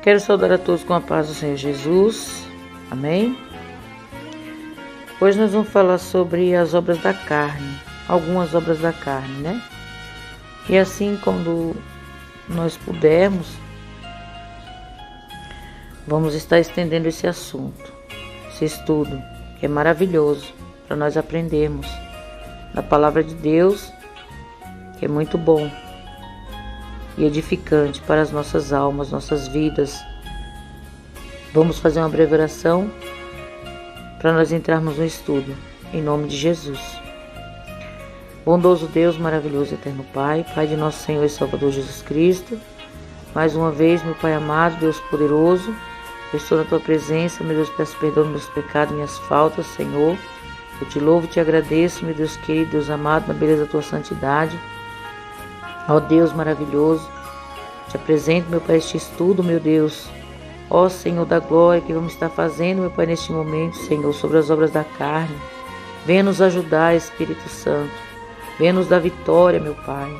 Quero saudar a todos com a paz do Senhor Jesus. Amém? Hoje nós vamos falar sobre as obras da carne, algumas obras da carne, né? E assim, quando nós pudermos, vamos estar estendendo esse assunto, esse estudo, que é maravilhoso para nós aprendermos da palavra de Deus, que é muito bom e edificante para as nossas almas, nossas vidas. Vamos fazer uma breve oração para nós entrarmos no estudo, em nome de Jesus. Bondoso Deus, maravilhoso eterno Pai, Pai de nosso Senhor e Salvador Jesus Cristo, mais uma vez, meu Pai amado, Deus poderoso, eu estou na Tua presença, meu Deus, peço perdão dos meus pecados, minhas faltas, Senhor. Eu te louvo e te agradeço, meu Deus querido, Deus amado, na beleza da Tua santidade. Ó Deus maravilhoso, te apresento, meu Pai, este estudo, meu Deus. Ó Senhor da glória, que vamos estar fazendo, meu Pai, neste momento, Senhor, sobre as obras da carne. Venha nos ajudar, Espírito Santo. Venha nos dar vitória, meu Pai.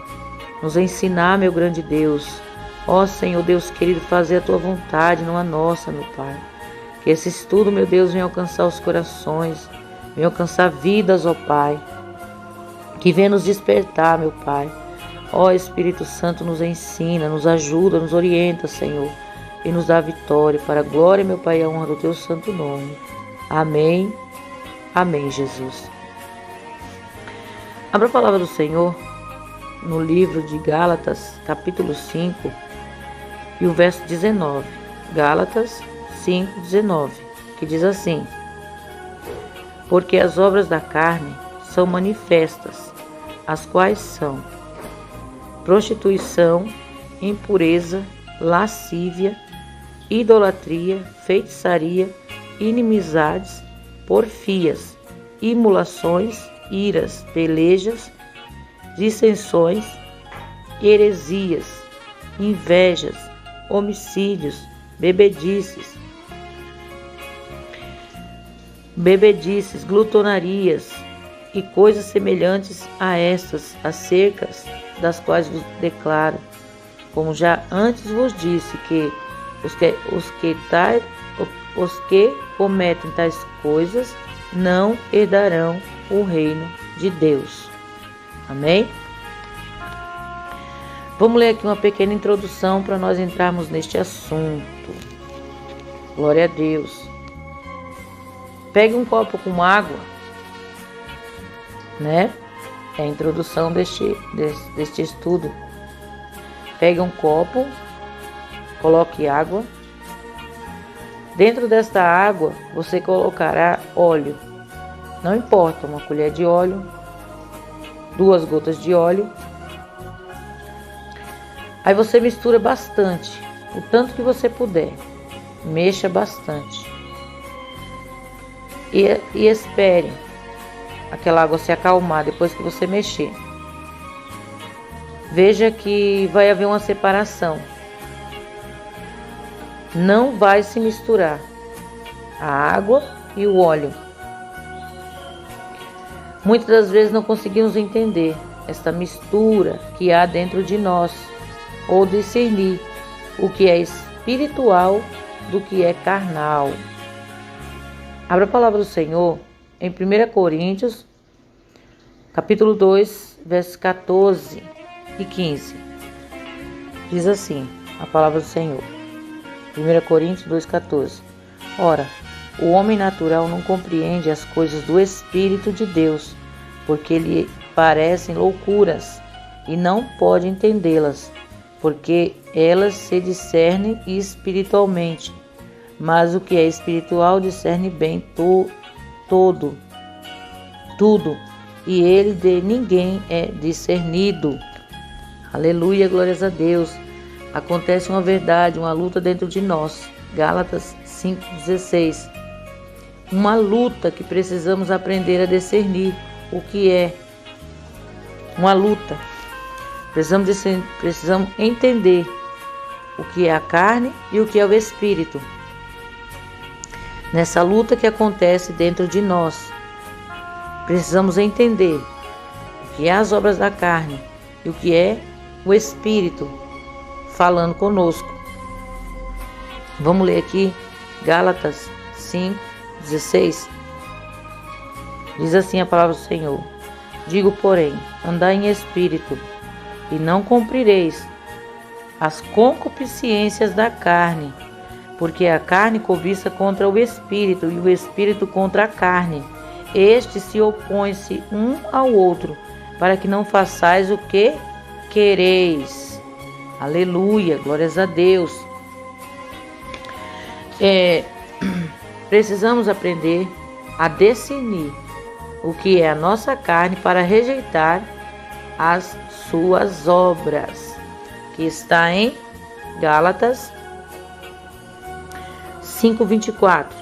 Nos ensinar, meu grande Deus. Ó Senhor, Deus querido, fazer a Tua vontade, não a nossa, meu Pai. Que esse estudo, meu Deus, venha alcançar os corações, venha alcançar vidas, ó Pai. Que venha nos despertar, meu Pai. Ó Espírito Santo, nos ensina, nos ajuda, nos orienta, Senhor, e nos dá vitória para a glória, meu Pai, e a honra do Teu santo nome. Amém. Amém, Jesus. Abra a palavra do Senhor no livro de Gálatas, capítulo 5, e o verso 19. Gálatas 5, 19, que diz assim: porque as obras da carne são manifestas, as quais são prostituição, impureza, lascívia, idolatria, feitiçaria, inimizades, porfias, imulações, iras, pelejas, dissensões, heresias, invejas, homicídios, bebedices, glutonarias e coisas semelhantes a estas, acerca das quais vos declaro, como já antes vos disse, que os que cometem tais coisas não herdarão o reino de Deus. Amém? Vamos ler aqui uma pequena introdução para nós entrarmos neste assunto. Glória a Deus. Pegue um copo com água, né? É a introdução deste estudo. Pegue um copo, coloque água. Dentro desta água, você colocará óleo. Não importa, uma colher de óleo, 2 gotas de óleo. Aí você mistura bastante, o tanto que você puder. Mexa bastante. E espere aquela água se acalmar depois que você mexer. Veja que vai haver uma separação. Não vai se misturar a água e o óleo. Muitas das vezes não conseguimos entender esta mistura que há dentro de nós, ou discernir o que é espiritual do que é carnal. Abra a palavra do Senhor em 1 Coríntios, capítulo 2, versos 14 e 15. Diz assim a palavra do Senhor. 1 Coríntios 2,14. Ora, o homem natural não compreende as coisas do Espírito de Deus, porque lhe parecem loucuras, e não pode entendê-las, porque elas se discernem espiritualmente. Mas o que é espiritual discerne bem tudo, e ele de ninguém é discernido. Aleluia, glórias a Deus. Acontece uma verdade, uma luta dentro de nós. Gálatas 5,16. Uma luta que precisamos aprender a discernir o que é. Uma luta. Precisamos entender o que é a carne e o que é o espírito. Nessa luta que acontece dentro de nós, precisamos entender o que é as obras da carne e o que é o Espírito falando conosco. Vamos ler aqui Gálatas 5:16. Diz assim a palavra do Senhor: digo, porém, andai em espírito, e não cumprireis as concupiscências da carne, porque a carne cobiça contra o espírito, e o espírito contra a carne. Estes se opõem-se um ao outro, para que não façais o que quereis. Aleluia, glórias a Deus. Precisamos aprender a discernir o que é a nossa carne para rejeitar as suas obras, que está em Gálatas 5:24.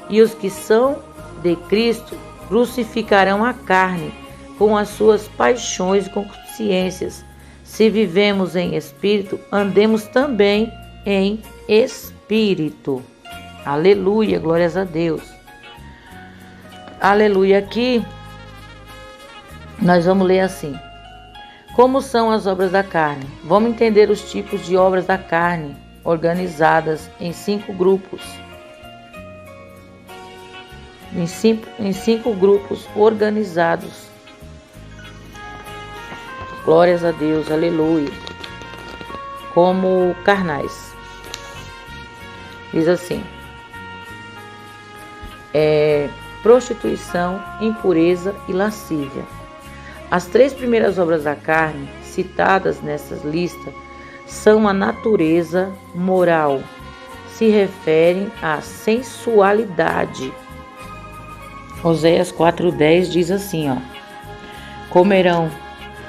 E os que são de Cristo crucificarão a carne com as suas paixões e concupiscências. Se vivemos em espírito, andemos também em espírito. Aleluia, glórias a Deus. Aleluia. Aqui nós vamos ler assim: como são as obras da carne? Vamos entender os tipos de obras da carne, organizadas em 5 grupos. Em cinco grupos organizados. Glórias a Deus, aleluia. Como carnais. Diz assim: prostituição, impureza e lascívia. As 3 primeiras obras da carne, citadas nessa lista, são a natureza moral. Se referem à sensualidade. Oséias 4:10 diz assim, comerão,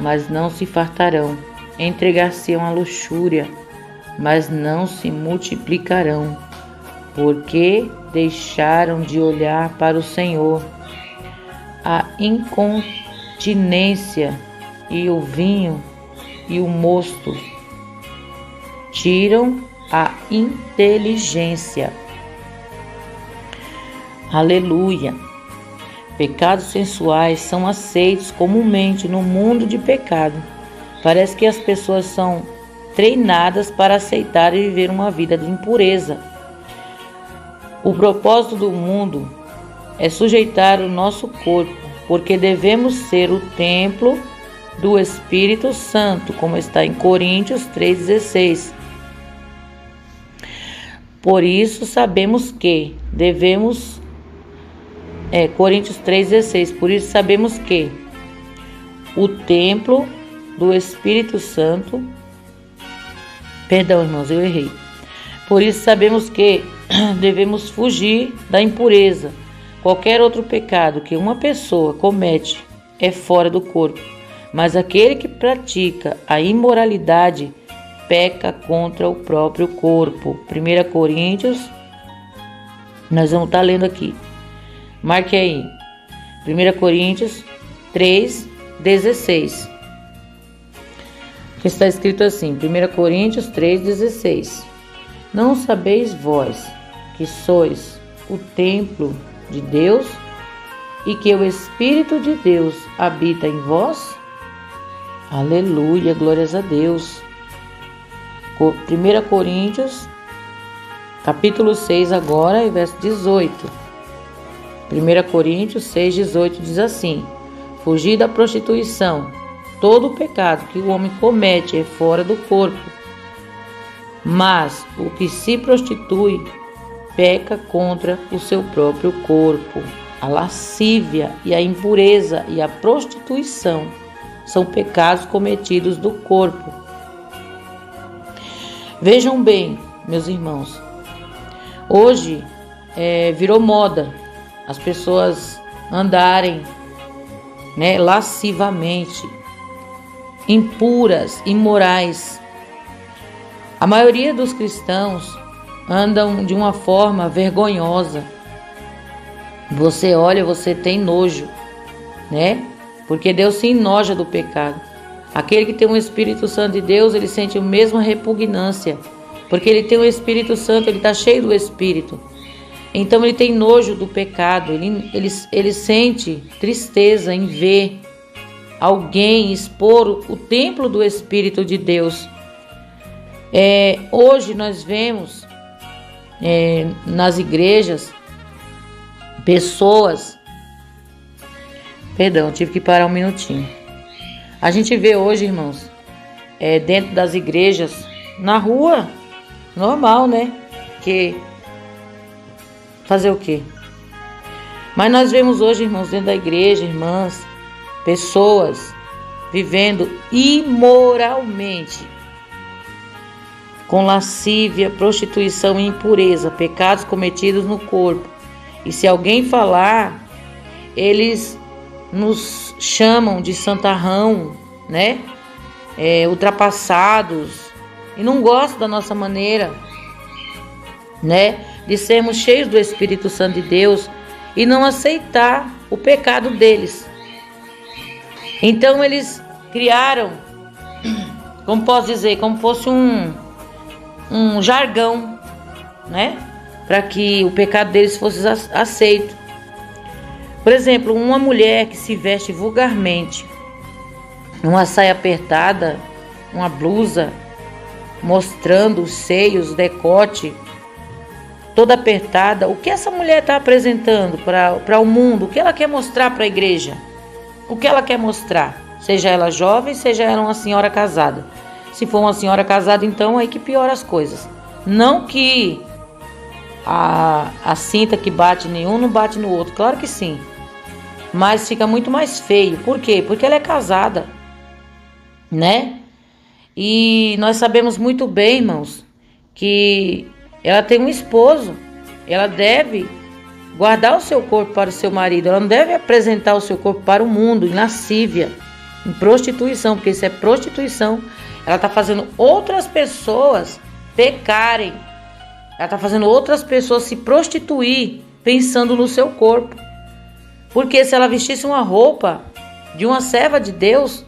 mas não se fartarão. Entregar-se-ão à luxúria, mas não se multiplicarão, porque deixaram de olhar para o Senhor. A incontinência e o vinho e o mosto tiram a inteligência. Aleluia! Pecados sensuais são aceitos comumente no mundo de pecado. Parece que as pessoas são treinadas para aceitar e viver uma vida de impureza. O propósito do mundo é sujeitar o nosso corpo, porque devemos ser o templo do Espírito Santo, como está em Coríntios 3:16. Por isso sabemos que devemos... Coríntios 3:16. Por isso sabemos que o templo do Espírito Santo... Perdão, irmãos, eu errei. Por isso sabemos que devemos fugir da impureza. Qualquer outro pecado que uma pessoa comete é fora do corpo, mas aquele que pratica a imoralidade peca contra o próprio corpo. 1 Coríntios, nós vamos estar lendo aqui. Marque aí. 1 Coríntios 3:16. Que está escrito assim, 1 Coríntios 3:16. Não sabeis vós que sois o templo de Deus e que o Espírito de Deus habita em vós? Aleluia, glórias a Deus. 1 Coríntios, capítulo 6 agora, e verso 18. 1 Coríntios 6:18 diz assim: fugir da prostituição. Todo o pecado que o homem comete é fora do corpo, mas o que se prostitui peca contra o seu próprio corpo. A lascívia e a impureza e a prostituição são pecados cometidos do corpo. Vejam bem, meus irmãos, hoje virou moda as pessoas andarem, lascivamente, impuras, imorais. A maioria dos cristãos andam de uma forma vergonhosa. Você olha, você tem nojo, Porque Deus se enoja do pecado. Aquele que tem um Espírito Santo de Deus, ele sente a mesma repugnância, porque ele tem o Espírito Santo, ele está cheio do Espírito. Então ele tem nojo do pecado, ele sente tristeza em ver alguém expor o templo do Espírito de Deus. Hoje nós vemos nas igrejas, pessoas... Perdão, tive que parar um minutinho. A gente vê hoje, irmãos, dentro das igrejas, na rua, normal, né? Que fazer o quê? Mas nós vemos hoje, irmãos, dentro da igreja, irmãs, pessoas vivendo imoralmente, com lascívia, prostituição e impureza, pecados cometidos no corpo. E se alguém falar, eles nos chamam de santarrão, né? Ultrapassados, e não gostam da nossa maneira, né? De sermos cheios do Espírito Santo de Deus e não aceitar o pecado deles. Então eles criaram, como posso dizer, como fosse um jargão, né? Para que o pecado deles fosse aceito. Por exemplo, uma mulher que se veste vulgarmente, uma saia apertada, uma blusa mostrando os seios, o decote, toda apertada, o que essa mulher está apresentando para o mundo? O que ela quer mostrar para a igreja? O que ela quer mostrar? Seja ela jovem, seja ela uma senhora casada. Se for uma senhora casada, então aí que piora as coisas. Não que a cinta que bate em um não bate no outro, claro que sim. Mas fica muito mais feio. Por quê? Porque ela é casada, né? E nós sabemos muito bem, irmãos, que ela tem um esposo. Ela deve guardar o seu corpo para o seu marido. Ela não deve apresentar o seu corpo para o mundo em lascívia, em prostituição, porque isso é prostituição. Ela está fazendo outras pessoas pecarem. Ela está fazendo outras pessoas se prostituir pensando no seu corpo. Porque se ela vestisse uma roupa de uma serva de Deus,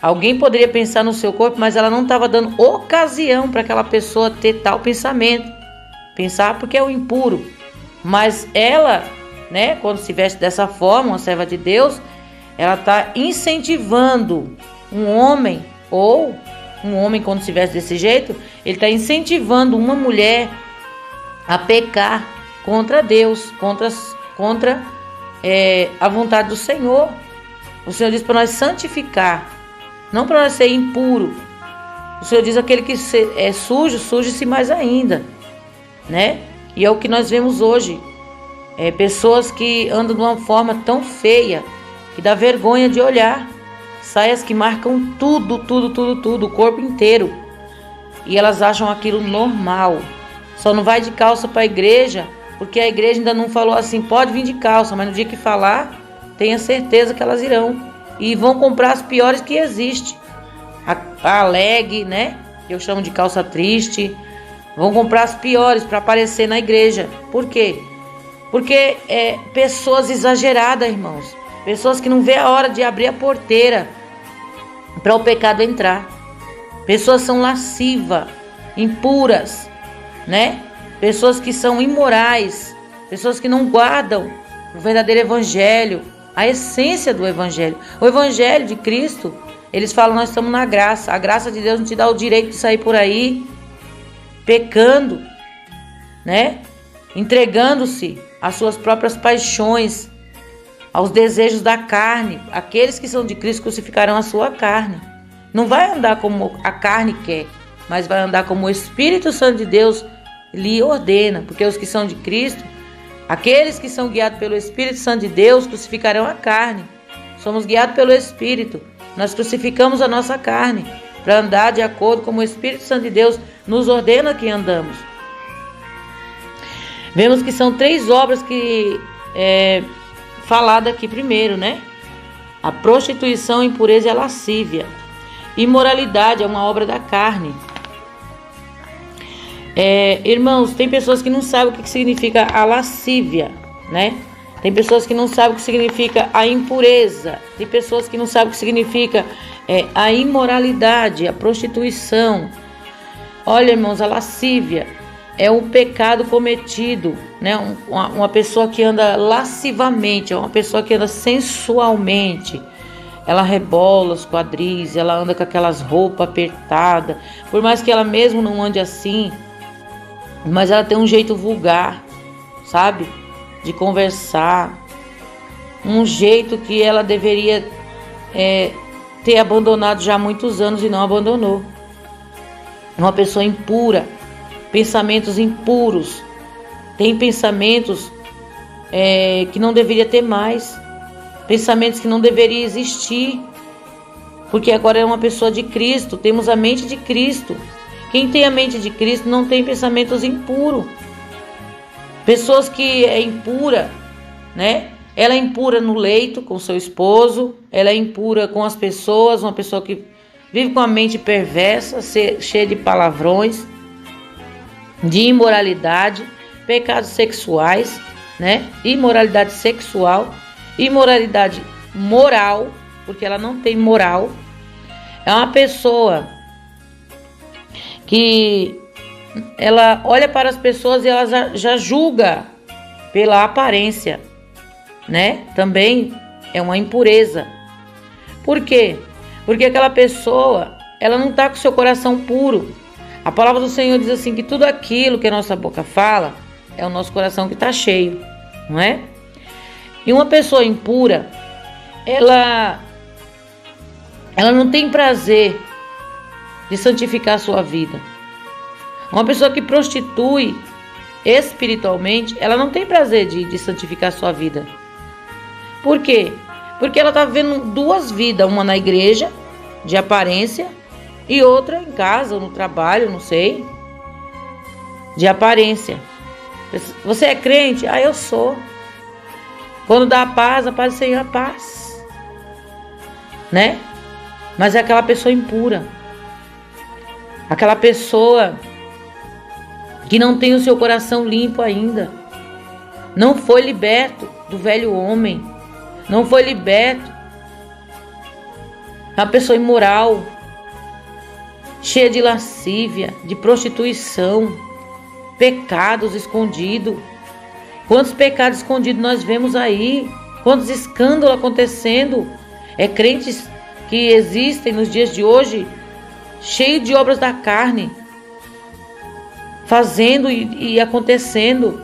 alguém poderia pensar no seu corpo, mas ela não estava dando ocasião para aquela pessoa ter tal pensamento. Pensar porque é o impuro. Mas ela, né, quando se veste dessa forma, uma serva de Deus, ela está incentivando um homem, ou um homem quando se veste desse jeito, ele está incentivando uma mulher a pecar contra Deus, contra a vontade do Senhor. O Senhor diz para nós santificar, não para nós ser impuro. O Senhor diz aquele que é sujo, suje-se mais ainda, né? E é o que nós vemos hoje. Pessoas que andam de uma forma tão feia que dá vergonha de olhar. Saias que marcam tudo, o corpo inteiro. E elas acham aquilo normal. Só não vai de calça para a igreja, porque a igreja ainda não falou assim, pode vir de calça, mas no dia que falar, tenha certeza que elas irão. E vão comprar as piores que existem. A leg, né? Eu chamo de calça triste. Vão comprar as piores para aparecer na igreja. Por quê? Porque pessoas exageradas, irmãos. Pessoas que não vê a hora de abrir a porteira para o pecado entrar. Pessoas são lascivas, impuras, né? Pessoas que são imorais. Pessoas que não guardam o verdadeiro evangelho, a essência do evangelho. O evangelho de Cristo, eles falam, nós estamos na graça. A graça de Deus não te dá o direito de sair por aí pecando, né? Entregando-se às suas próprias paixões, aos desejos da carne. Aqueles que são de Cristo crucificarão a sua carne. Não vai andar como a carne quer, mas vai andar como o Espírito Santo de Deus lhe ordena. Porque os que são de Cristo, aqueles que são guiados pelo Espírito Santo de Deus, crucificarão a carne. Somos guiados pelo Espírito. Nós crucificamos a nossa carne para andar de acordo com o Espírito Santo de Deus nos ordena que andamos. Vemos que são 3 obras que falada aqui primeiro, né? A prostituição, a impureza e a lascívia. Imoralidade é uma obra da carne. Irmãos, tem pessoas que não sabem o que significa a lascívia, né? Tem pessoas que não sabem o que significa a impureza. Tem pessoas que não sabem o que significa a imoralidade, a prostituição. Olha, irmãos, a lascívia é um pecado cometido, né? Uma pessoa que anda lascivamente, é uma pessoa que anda sensualmente. Ela rebola os quadris, ela anda com aquelas roupas apertadas. Por mais que ela mesmo não ande assim, mas ela tem um jeito vulgar, sabe? De conversar, um jeito que ela deveria ter abandonado já há muitos anos e não abandonou. Uma pessoa impura, pensamentos impuros, tem pensamentos que não deveria ter mais, pensamentos que não deveriam existir, porque agora é uma pessoa de Cristo, temos a mente de Cristo. Quem tem a mente de Cristo não tem pensamentos impuros. Pessoas que é impura, né? Ela é impura no leito com seu esposo, ela é impura com as pessoas, uma pessoa que vive com a mente perversa, cheia de palavrões, de imoralidade, pecados sexuais, né? Imoralidade sexual, imoralidade moral, porque ela não tem moral. É uma pessoa que ela olha para as pessoas e ela já julga pela aparência, né? Também é uma impureza. Por quê? Porque aquela pessoa, ela não está com seu coração puro. A palavra do Senhor diz assim, que tudo aquilo que a nossa boca fala, é o nosso coração que está cheio, não é? E uma pessoa impura, ela não tem prazer de santificar a sua vida. Uma pessoa que prostitui espiritualmente, ela não tem prazer de santificar a sua vida. Por quê? Porque ela está vivendo duas vidas, uma na igreja, de aparência, e outra em casa, ou no trabalho, não sei, de aparência. Você é crente? Ah, eu sou. Quando dá a paz do Senhor é a paz, né? Mas é aquela pessoa impura, aquela pessoa que não tem o seu coração limpo ainda, não foi liberto do velho homem, não foi liberto, é uma pessoa imoral, cheia de lascívia, de prostituição, pecados escondidos. Quantos pecados escondidos nós vemos aí, quantos escândalos acontecendo, crentes que existem nos dias de hoje, cheio de obras da carne, fazendo e acontecendo,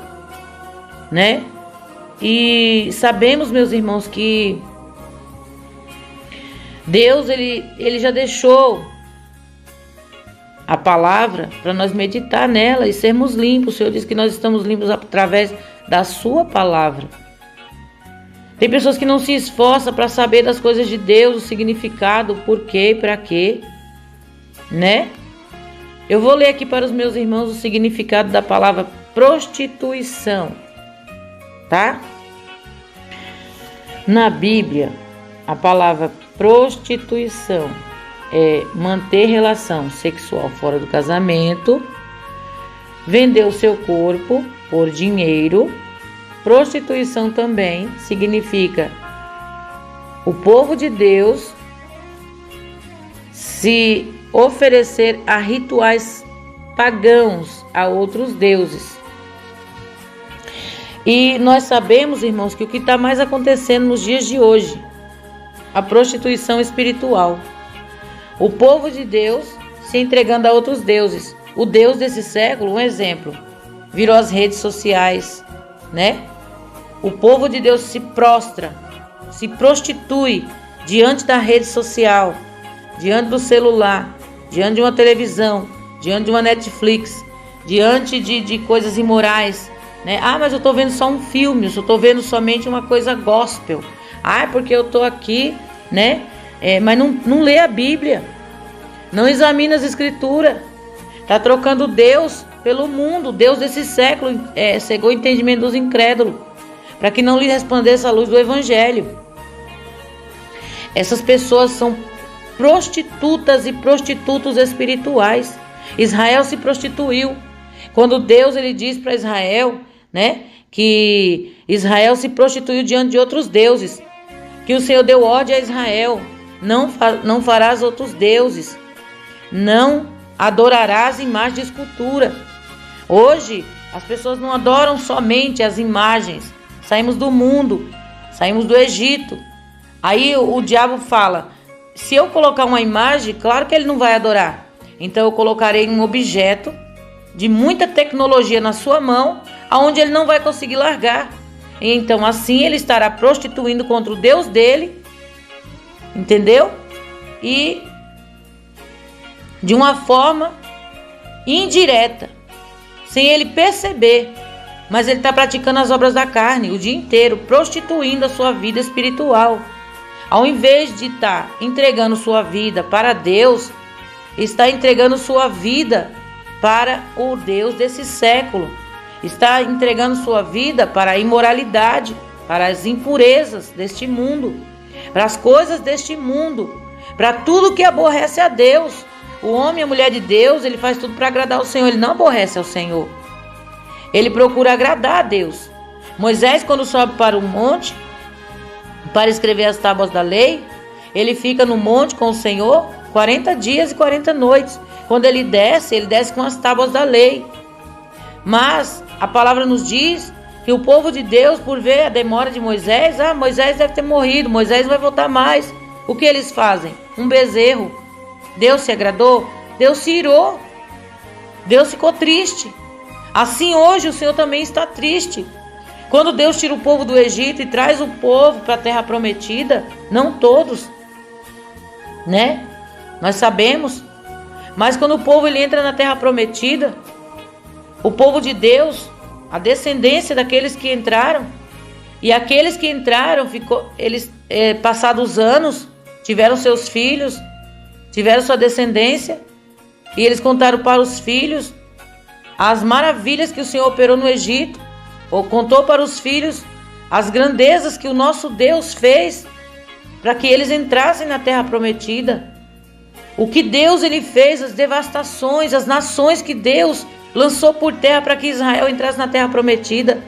né? E sabemos, meus irmãos, que Deus, ele já deixou a palavra para nós meditar nela e sermos limpos. O Senhor diz que nós estamos limpos através da sua palavra. Tem pessoas que não se esforçam para saber das coisas de Deus, o significado, o porquê, para quê, né? Eu vou ler aqui para os meus irmãos o significado da palavra prostituição, tá? Na Bíblia, a palavra prostituição é manter relação sexual fora do casamento, vender o seu corpo por dinheiro. Prostituição também significa o povo de Deus se oferecer a rituais pagãos, a outros deuses. E nós sabemos, irmãos, que o que está mais acontecendo nos dias de hoje, a prostituição espiritual. O povo de Deus se entregando a outros deuses. O Deus desse século, um exemplo, virou as redes sociais, né? O povo de Deus se prostra, se prostitui diante da rede social, diante do celular, diante de uma televisão, diante de uma Netflix, diante de coisas imorais, né? Ah, mas eu estou vendo só um filme, eu estou vendo somente uma coisa gospel. Ah, porque eu estou aqui, né? Mas não lê a Bíblia, não examina as Escrituras. Está trocando Deus pelo mundo. Deus desse século cegou o entendimento dos incrédulos, para que não lhe resplandeça a luz do Evangelho. Essas pessoas são prostitutas e prostitutos espirituais. Israel se prostituiu. Quando Deus ele diz para Israel, né, que Israel se prostituiu diante de outros deuses, que o Senhor deu ordem a Israel: não farás outros deuses, não adorarás imagens de escultura. Hoje as pessoas não adoram somente as imagens. Saímos do mundo, saímos do Egito. Aí o diabo fala: se eu colocar uma imagem, claro que ele não vai adorar. Então eu colocarei um objeto de muita tecnologia na sua mão, aonde ele não vai conseguir largar. E então assim ele estará prostituindo contra o Deus dele, entendeu? E de uma forma indireta, sem ele perceber, mas ele está praticando as obras da carne o dia inteiro, prostituindo a sua vida espiritual. Ao invés de estar entregando sua vida para Deus, está entregando sua vida para o Deus desse século. Está entregando sua vida para a imoralidade, para as impurezas deste mundo, para as coisas deste mundo, para tudo que aborrece a Deus. O homem e a mulher de Deus, ele faz tudo para agradar o Senhor, ele não aborrece ao Senhor. Ele procura agradar a Deus. Moisés, quando sobe para o monte, para escrever as tábuas da lei, ele fica no monte com o Senhor 40 dias e 40 noites. Quando ele desce com as tábuas da lei. Mas a palavra nos diz que o povo de Deus, por ver a demora de Moisés, Moisés deve ter morrido, Moisés vai voltar mais. O que eles fazem? Um bezerro. Deus se agradou? Deus se irou. Deus ficou triste. Assim hoje o Senhor também está triste. Quando Deus tira o povo do Egito e traz o povo para a terra prometida, não todos, né? Nós sabemos. Mas quando o povo ele entra na terra prometida, o povo de Deus, a descendência daqueles que entraram, e aqueles que entraram, passados anos, tiveram seus filhos, tiveram sua descendência, e eles contaram para os filhos as maravilhas que o Senhor operou no Egito, ou contou para os filhos as grandezas que o nosso Deus fez para que eles entrassem na terra prometida. O que Deus ele fez, as devastações, as nações que Deus lançou por terra para que Israel entrasse na terra prometida.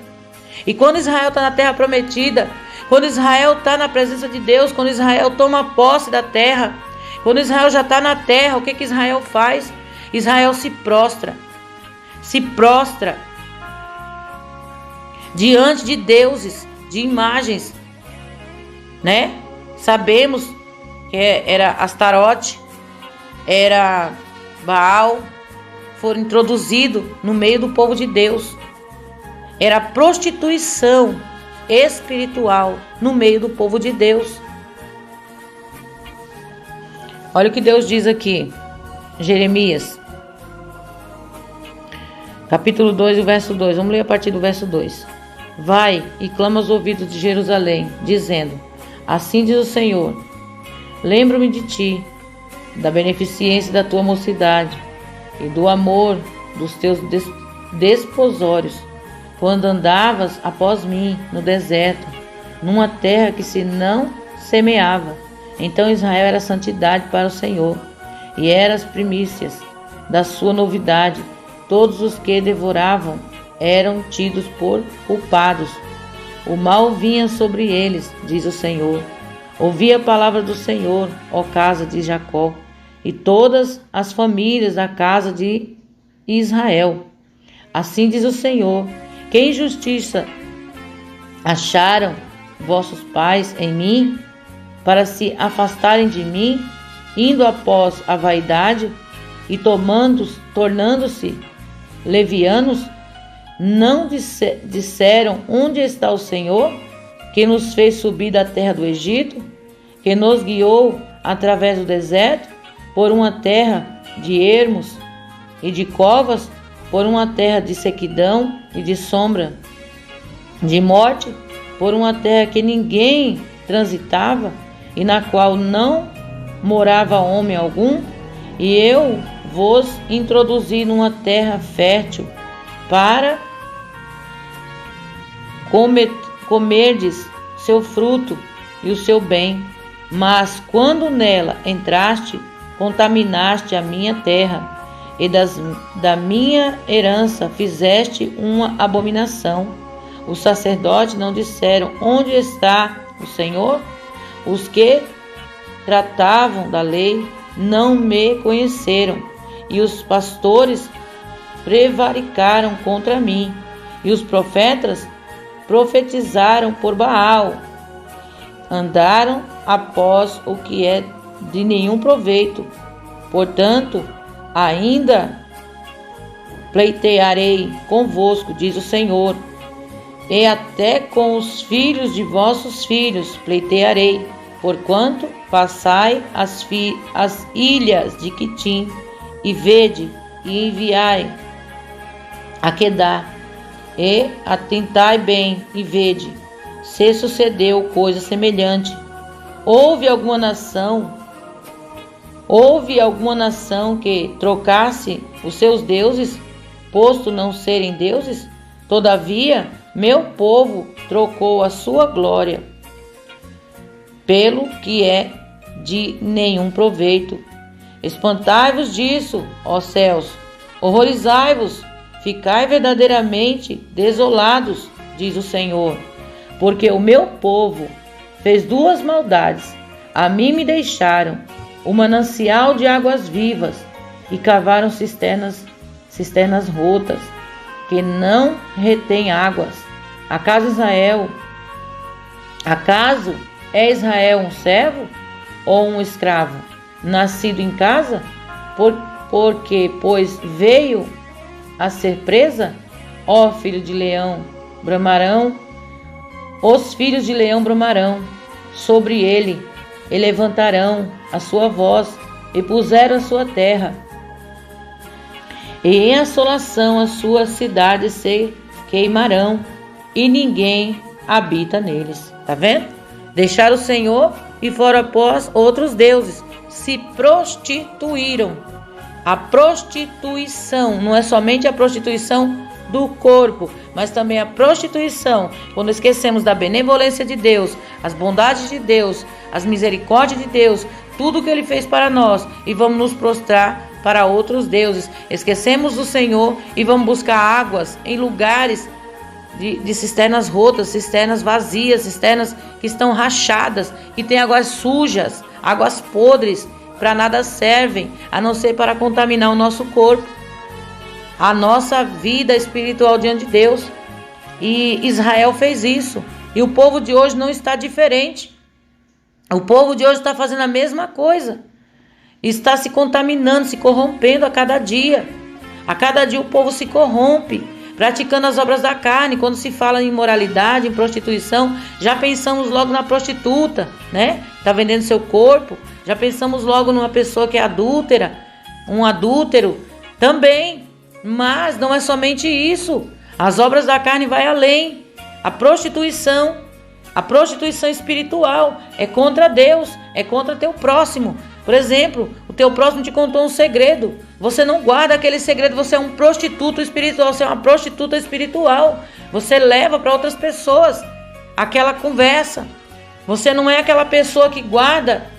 E quando Israel está na terra prometida, quando Israel está na presença de Deus, quando Israel toma posse da terra, quando Israel já está na terra, o que Israel faz? Israel se prostra diante de deuses, de imagens, né? Sabemos que era Astarote, era Baal, foram introduzidos no meio do povo de Deus. Era prostituição espiritual no meio do povo de Deus. Olha o que Deus diz aqui, Jeremias, capítulo 2, o verso 2. Vamos ler a partir do verso 2. Vai e clama aos ouvidos de Jerusalém, dizendo: assim diz o Senhor, lembro-me de ti, da beneficência da tua mocidade e do amor dos teus desposórios, quando andavas após mim no deserto, numa terra que se não semeava. Então Israel era santidade para o Senhor, e eram as primícias da sua novidade. Todos os que devoravam eram tidos por culpados. O mal vinha sobre eles, diz o Senhor. Ouvi a palavra do Senhor, ó casa de Jacó, e todas as famílias da casa de Israel. Assim diz o Senhor: que injustiça acharam vossos pais em mim, para se afastarem de mim, indo após a vaidade e tornando-se levianos? Não disseram: onde está o Senhor, que nos fez subir da terra do Egito, que nos guiou através do deserto, por uma terra de ermos e de covas, por uma terra de sequidão e de sombra de morte, por uma terra que ninguém transitava e na qual não morava homem algum? E eu vos introduzi numa terra fértil para comerdes seu fruto e o seu bem. Mas quando nela entraste, contaminaste a minha terra, e da minha herança fizeste uma abominação. Os sacerdotes não disseram: onde está o Senhor? Os que tratavam da lei não me conheceram, e os pastores prevaricaram contra mim, e os profetas profetizaram por Baal. Andaram após o que é de nenhum proveito. Portanto, ainda pleitearei convosco, diz o Senhor, e até com os filhos de vossos filhos pleitearei, porquanto passai as ilhas de Quitim, e vede, e enviai a Quedar, e atentai bem, e vede, se sucedeu coisa semelhante. Houve alguma nação que trocasse os seus deuses, posto não serem deuses? Todavia, meu povo trocou a sua glória pelo que é de nenhum proveito. Espantai-vos disso, ó céus, horrorizai-vos, ficai verdadeiramente desolados, diz o Senhor, porque o meu povo fez duas maldades. A mim me deixaram o manancial de águas vivas e cavaram cisternas rotas, que não retém águas. Acaso é Israel um servo ou um escravo, nascido em casa? Pois veio a ser presa? Ó filho de leão, bramarão, os filhos de leão bramarão sobre ele, e levantarão a sua voz, e puseram a sua terra, e em assolação as suas cidades se queimarão, e ninguém habita neles. Tá vendo? Deixaram o Senhor e foram após outros deuses, se prostituíram. A prostituição não é somente a prostituição do corpo, mas também a prostituição, quando esquecemos da benevolência de Deus, as bondades de Deus, as misericórdias de Deus, tudo que Ele fez para nós, e vamos nos prostrar para outros deuses. Esquecemos do Senhor e vamos buscar águas em lugares de cisternas rotas, cisternas vazias, cisternas que estão rachadas, que tem águas sujas, águas podres, para nada servem, a não ser para contaminar o nosso corpo, a nossa vida espiritual diante de Deus. E Israel fez isso, e o povo de hoje não está diferente. O povo de hoje está fazendo a mesma coisa, está se contaminando, se corrompendo a cada dia. A cada dia o povo se corrompe, praticando as obras da carne. Quando se fala em imoralidade, em prostituição, já pensamos logo na prostituta, né? Está vendendo seu corpo. Já pensamos logo numa pessoa que é adúltera, um adúltero também. Mas não é somente isso. As obras da carne vai além. A prostituição espiritual é contra Deus, é contra teu próximo. Por exemplo, o teu próximo te contou um segredo. Você não guarda aquele segredo, você é um prostituto espiritual, você é uma prostituta espiritual. Você leva para outras pessoas aquela conversa. Você não é aquela pessoa que guarda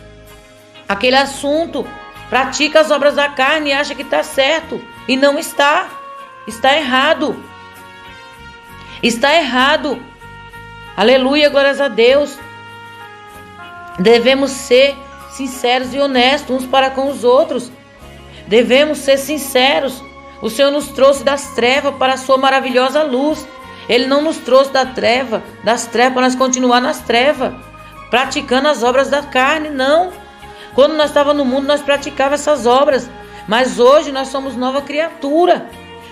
aquele assunto, pratica as obras da carne e acha que está certo. E não está. Está errado. Está errado. Aleluia, glórias a Deus. Devemos ser sinceros e honestos uns para com os outros. Devemos ser sinceros. O Senhor nos trouxe das trevas para a sua maravilhosa luz. Ele não nos trouxe das trevas para nós continuar nas trevas, praticando as obras da carne, não. Quando nós estávamos no mundo, nós praticávamos essas obras. Mas hoje nós somos nova criatura.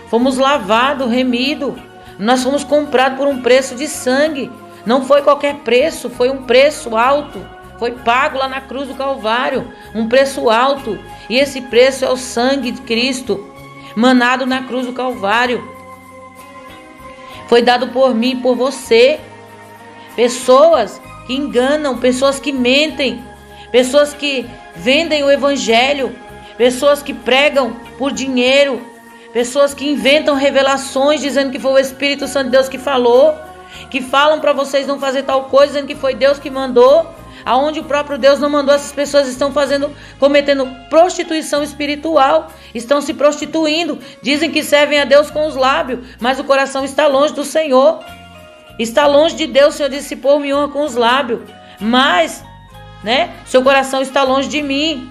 Fomos lavados, remidos. Nós fomos comprados por um preço de sangue. Não foi qualquer preço, foi um preço alto. Foi pago lá na cruz do Calvário, um preço alto. E esse preço é o sangue de Cristo, manado na cruz do Calvário. Foi dado por mim e por você. Pessoas que enganam, pessoas que mentem, pessoas que vendem o evangelho, pessoas que pregam por dinheiro, pessoas que inventam revelações dizendo que foi o Espírito Santo de Deus que falou, que falam para vocês não fazer tal coisa, dizendo que foi Deus que mandou, aonde o próprio Deus não mandou. Essas pessoas estão cometendo prostituição espiritual, estão se prostituindo, dizem que servem a Deus com os lábios, mas o coração está longe do Senhor, está longe de Deus. O Senhor disse: pô, me honra com os lábios, mas, seu coração está longe de mim.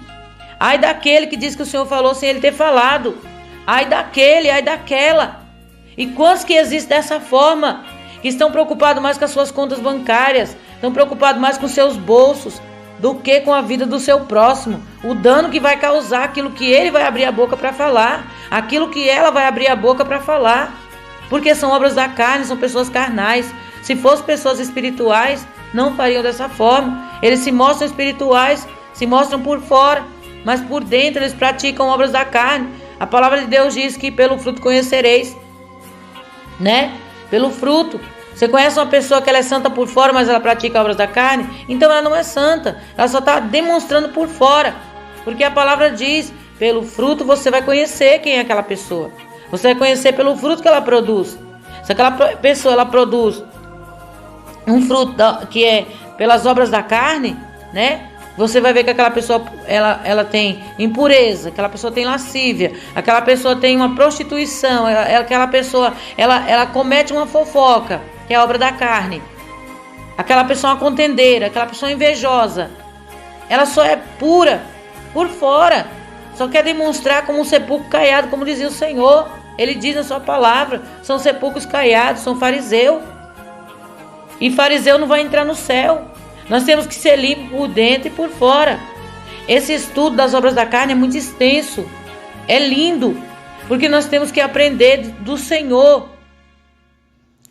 Ai daquele que diz que o Senhor falou sem ele ter falado, ai daquele, ai daquela. E quantos que existem dessa forma, que estão preocupados mais com as suas contas bancárias, estão preocupados mais com seus bolsos do que com a vida do seu próximo. O dano que vai causar, aquilo que ele vai abrir a boca para falar, aquilo que ela vai abrir a boca para falar. Porque são obras da carne, são pessoas carnais. Se fossem pessoas espirituais, não fariam dessa forma. Eles se mostram espirituais, se mostram por fora, mas por dentro eles praticam obras da carne. A palavra de Deus diz que pelo fruto conhecereis, né? Pelo fruto. Você conhece uma pessoa que ela é santa por fora, mas ela pratica obras da carne? Então ela não é santa, ela só está demonstrando por fora. Porque a palavra diz, pelo fruto você vai conhecer quem é aquela pessoa. Você vai conhecer pelo fruto que ela produz. Se aquela pessoa ela produz um fruto que é pelas obras da carne, né? Você vai ver que aquela pessoa ela tem impureza, aquela pessoa tem lascívia, aquela pessoa tem uma prostituição, aquela pessoa ela comete uma fofoca, que é a obra da carne. Aquela pessoa é uma contendeira, aquela pessoa é invejosa. Ela só é pura por fora, só quer demonstrar como um sepulcro caiado, como dizia o Senhor. Ele diz na sua palavra, são sepulcros caiados, são fariseu. E fariseu não vai entrar no céu. Nós temos que ser limpos por dentro e por fora. Esse estudo das obras da carne é muito extenso. É lindo. Porque nós temos que aprender do Senhor.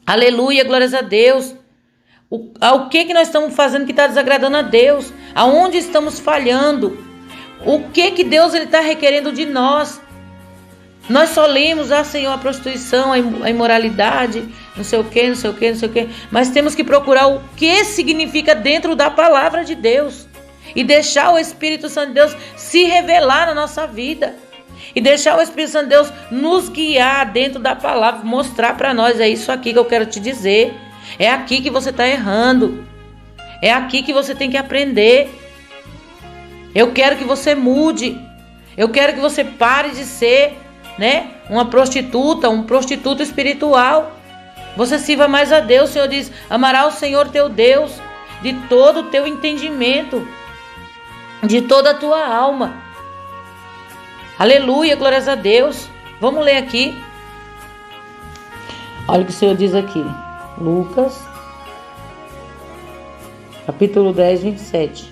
Aleluia, glórias a Deus. O que nós estamos fazendo que está desagradando a Deus? Aonde estamos falhando? O que Deus está requerendo de nós? Nós só lemos, Senhor, a prostituição, a imoralidade, não sei o que, não sei o que, não sei o que. Mas temos que procurar o que significa dentro da palavra de Deus. E deixar o Espírito Santo de Deus se revelar na nossa vida. E deixar o Espírito Santo de Deus nos guiar dentro da palavra. Mostrar para nós, é isso aqui que eu quero te dizer. É aqui que você está errando. É aqui que você tem que aprender. Eu quero que você mude. Eu quero que você pare de ser, né, uma prostituta, um prostituto espiritual. Você sirva mais a Deus. O Senhor diz, amará o Senhor teu Deus de todo o teu entendimento, de toda a tua alma. Aleluia, glórias a Deus. Vamos ler aqui. Olha o que o Senhor diz aqui. Lucas, capítulo 10, 27.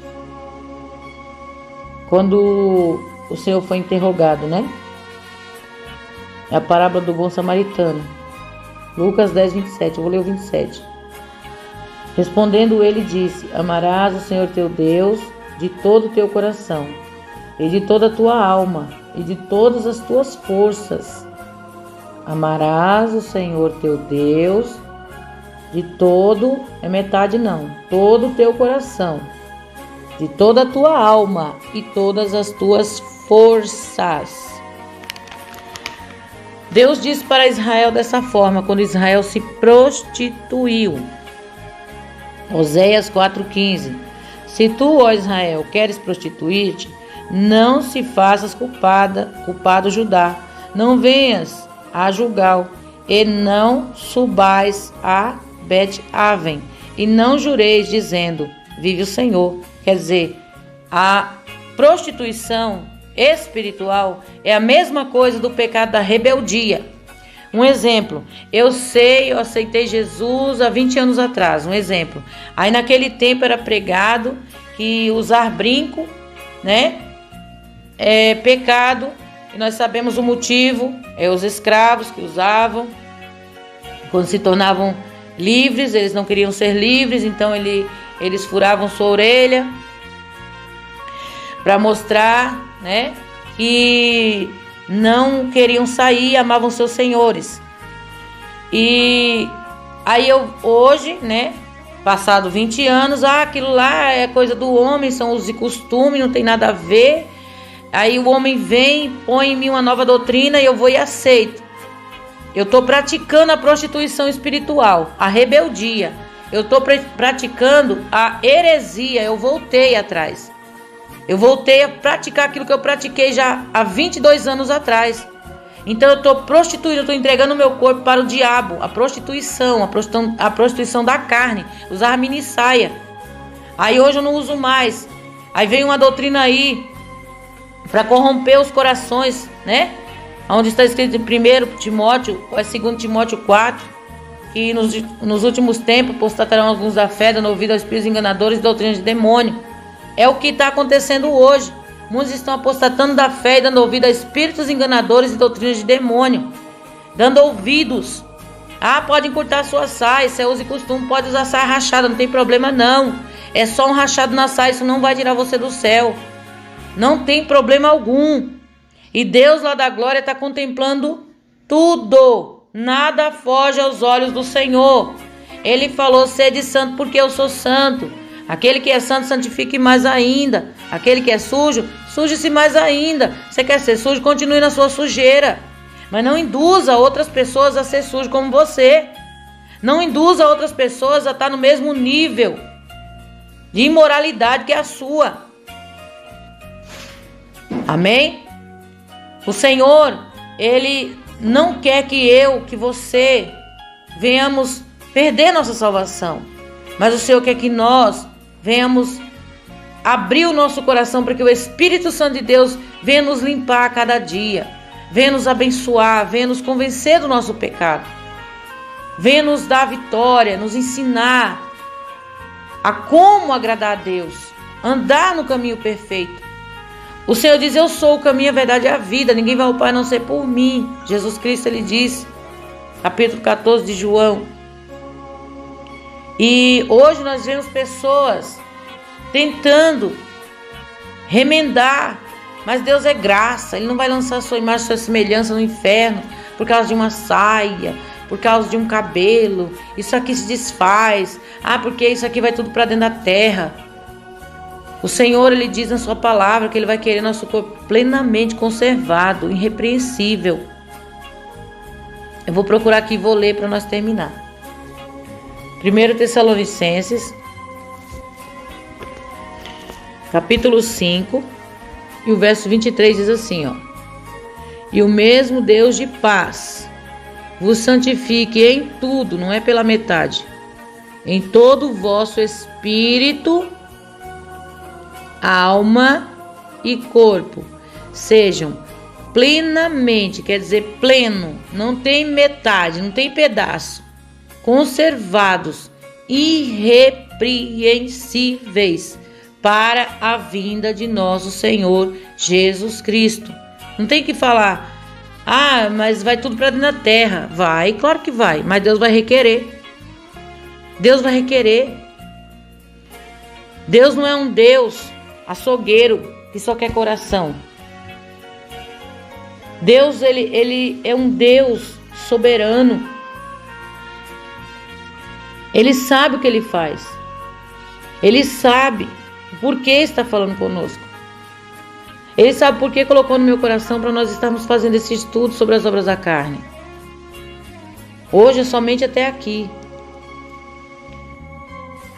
Quando o Senhor foi interrogado, né? É a parábola do bom samaritano. Lucas 10, 27. Eu vou ler o 27. Respondendo ele disse, amarás o Senhor teu Deus de todo o teu coração, e de toda a tua alma, e de todas as tuas forças. Amarás o Senhor teu Deus de todo, é metade não, todo o teu coração, de toda a tua alma e todas as tuas forças. Deus disse para Israel dessa forma, quando Israel se prostituiu. Oséias 4,15. Se tu, ó Israel, queres prostituir-te, não se faças culpado Judá. Não venhas a Gilgal, e não subais a Bet-Aven, e não jureis, dizendo, vive o Senhor. Quer dizer, a prostituição espiritual é a mesma coisa do pecado da rebeldia. Um exemplo, eu aceitei Jesus há 20 anos atrás, um exemplo. Aí naquele tempo era pregado que usar brinco, né, é pecado, e nós sabemos o motivo, é os escravos que usavam, quando se tornavam livres, eles não queriam ser livres, então eles furavam sua orelha para mostrar, né, que não queriam sair, amavam seus senhores. E aí hoje, né, passado 20 anos, aquilo lá é coisa do homem, são usos e costumes, não tem nada a ver. Aí o homem vem, põe em mim uma nova doutrina e eu vou e aceito. Eu estou praticando a prostituição espiritual, a rebeldia. Eu estou praticando a heresia, eu voltei atrás. Eu voltei a praticar aquilo que eu pratiquei já há 22 anos atrás. Então eu estou prostituindo, eu estou entregando o meu corpo para o diabo. A prostituição da carne. Usar mini saia. Aí hoje eu não uso mais. Aí vem uma doutrina aí para corromper os corações, né? Onde está escrito em 1 Timóteo, ou é 2 Timóteo 4, que nos últimos tempos apostatarão alguns da fé, dando ouvido aos espíritos enganadores e doutrinas de demônio. É o que está acontecendo hoje. Muitos estão apostatando da fé e dando ouvido a espíritos enganadores e doutrinas de demônio. Dando ouvidos. Pode encurtar sua saia, isso é uso e costume, pode usar saia rachada, não tem problema não. É só um rachado na saia, isso não vai tirar você do céu. Não tem problema algum. E Deus lá da glória está contemplando tudo. Nada foge aos olhos do Senhor. Ele falou: sede santo porque eu sou santo. Aquele que é santo, santifique mais ainda. Aquele que é sujo, suje-se mais ainda. Você quer ser sujo? Continue na sua sujeira. Mas não induza outras pessoas a ser sujo como você. Não induza outras pessoas a estar no mesmo nível de imoralidade que a sua. Amém? O Senhor, Ele não quer que você venhamos perder nossa salvação. Mas o Senhor quer que nós venhamos abrir o nosso coração para que o Espírito Santo de Deus venha nos limpar a cada dia. Venha nos abençoar, venha nos convencer do nosso pecado. Venha nos dar vitória, nos ensinar a como agradar a Deus. Andar no caminho perfeito. O Senhor diz: eu sou o caminho, a verdade e a vida. Ninguém vai ao Pai a não ser por mim. Jesus Cristo, Ele diz, capítulo 14 de João. E hoje nós vemos pessoas tentando remendar, mas Deus é graça. Ele não vai lançar sua imagem, sua semelhança no inferno por causa de uma saia, por causa de um cabelo. Isso aqui se desfaz. Porque isso aqui vai tudo para dentro da terra. O Senhor, Ele diz na sua palavra que Ele vai querer nosso corpo plenamente conservado, irrepreensível. Eu vou procurar aqui e vou ler para nós terminar. 1 Tessalonicenses, capítulo 5, e o verso 23 diz assim, E o mesmo Deus de paz vos santifique em tudo, não é pela metade, em todo o vosso espírito, alma e corpo, sejam plenamente, quer dizer pleno, não tem metade, não tem pedaço, conservados, irrepreensíveis, para a vinda de nosso Senhor Jesus Cristo. Não tem que falar, mas vai tudo para dentro da terra. Vai, claro que vai, mas Deus vai requerer. Deus vai requerer. Deus não é um Deus açougueiro que só quer coração. Deus, ele é um Deus soberano. Ele sabe o que Ele faz. Ele sabe por que está falando conosco. Ele sabe por que colocou no meu coração para nós estarmos fazendo esse estudo sobre as obras da carne. Hoje é somente até aqui.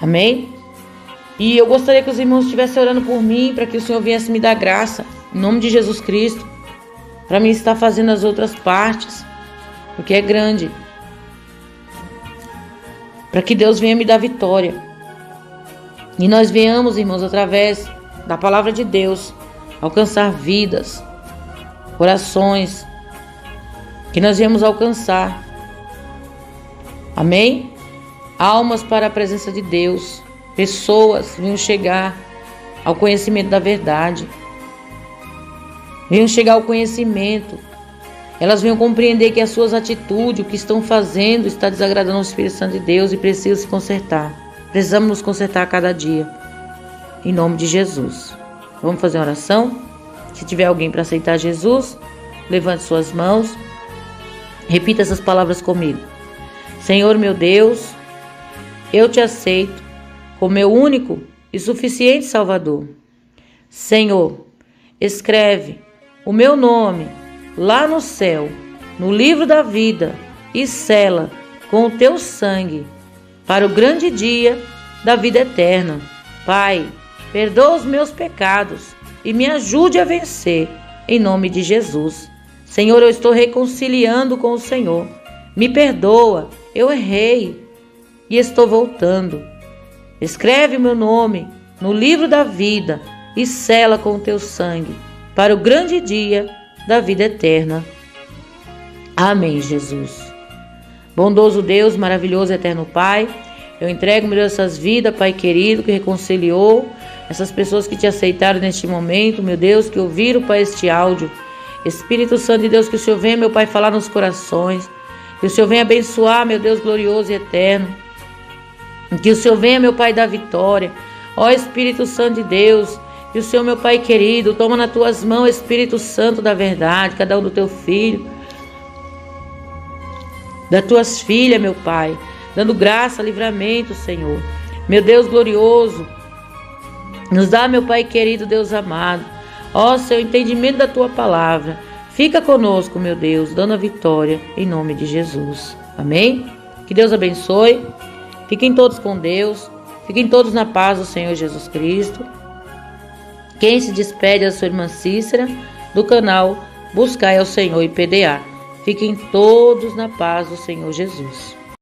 Amém? E eu gostaria que os irmãos estivessem orando por mim, para que o Senhor viesse me dar graça, em nome de Jesus Cristo, para mim estar fazendo as outras partes, porque é grande. Para que Deus venha me dar vitória. E nós venhamos, irmãos, através da palavra de Deus, alcançar vidas, corações, que nós venhamos alcançar. Amém? Almas para a presença de Deus. Pessoas venham chegar ao conhecimento da verdade. Venham chegar ao conhecimento. Elas venham compreender que as suas atitudes, o que estão fazendo, está desagradando ao Espírito Santo de Deus e precisa se consertar. Precisamos nos consertar a cada dia. Em nome de Jesus. Vamos fazer uma oração? Se tiver alguém para aceitar Jesus, levante suas mãos. Repita essas palavras comigo. Senhor meu Deus, eu te aceito como meu único e suficiente Salvador. Senhor, escreve o meu nome lá no céu, no livro da vida, e sela com o teu sangue para o grande dia da vida eterna. Pai, perdoa os meus pecados e me ajude a vencer, em nome de Jesus. Senhor, eu estou reconciliando com o Senhor. Me perdoa, eu errei e estou voltando. Escreve o meu nome no livro da vida e sela com o teu sangue para o grande dia da vida eterna. Amém, Jesus. Bondoso Deus, maravilhoso eterno Pai, Eu entrego, meu Deus, essas vidas, Pai querido, que reconciliou, essas pessoas que te aceitaram neste momento, meu Deus, que ouviram, Pai, este áudio. Espírito Santo de Deus, que o Senhor venha, meu Pai, falar nos corações, que o Senhor venha abençoar, meu Deus glorioso e eterno, que o Senhor venha, meu Pai, dar vitória. Ó Espírito Santo de Deus, que o Senhor, meu Pai querido, toma nas tuas mãos, Espírito Santo da verdade, cada um do teu filho, das tuas filhas, meu Pai, dando graça, livramento, Senhor. Meu Deus glorioso, nos dá, meu Pai querido, Deus amado, ó Senhor, entendimento da tua palavra. Fica conosco, meu Deus, dando a vitória, em nome de Jesus. Amém? Que Deus abençoe. Fiquem todos com Deus. Fiquem todos na paz do Senhor Jesus Cristo. Quem se despede é a sua irmã Cícera, do canal Buscai ao Senhor IPDA. Fiquem todos na paz do Senhor Jesus.